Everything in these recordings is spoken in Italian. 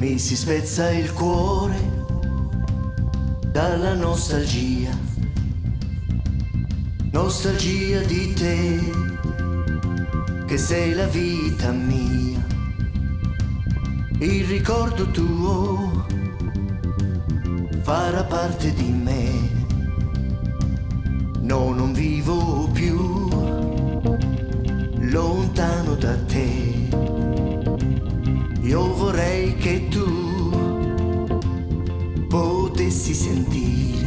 Mi si spezza il cuore dalla nostalgia, nostalgia di te, che sei la vita mia, il ricordo tuo farà parte di me. No, non vivo più lontano da te. Io vorrei che tu potessi sentire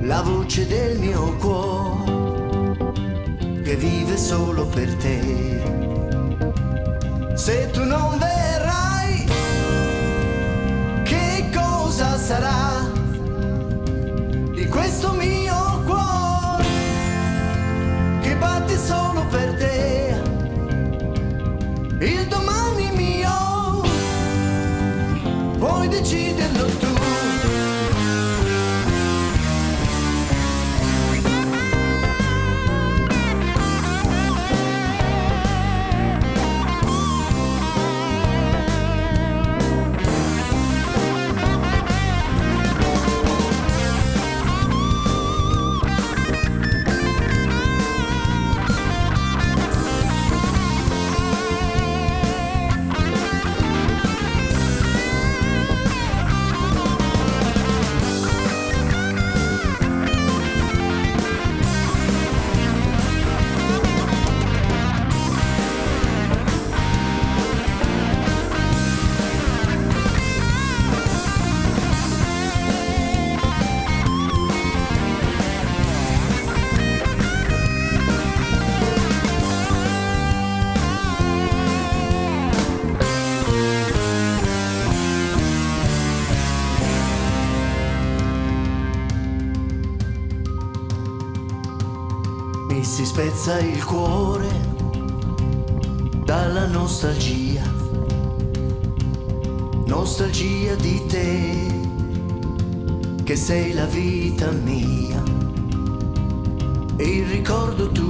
la voce del mio cuore che vive solo per te. Se tu non verrai, che cosa sarà di questo mio cuore che batte solo per te? Il domani mio puoi deciderlo tu. Mi si spezza il cuore dalla nostalgia, nostalgia di te, che sei la vita mia, e il ricordo tuo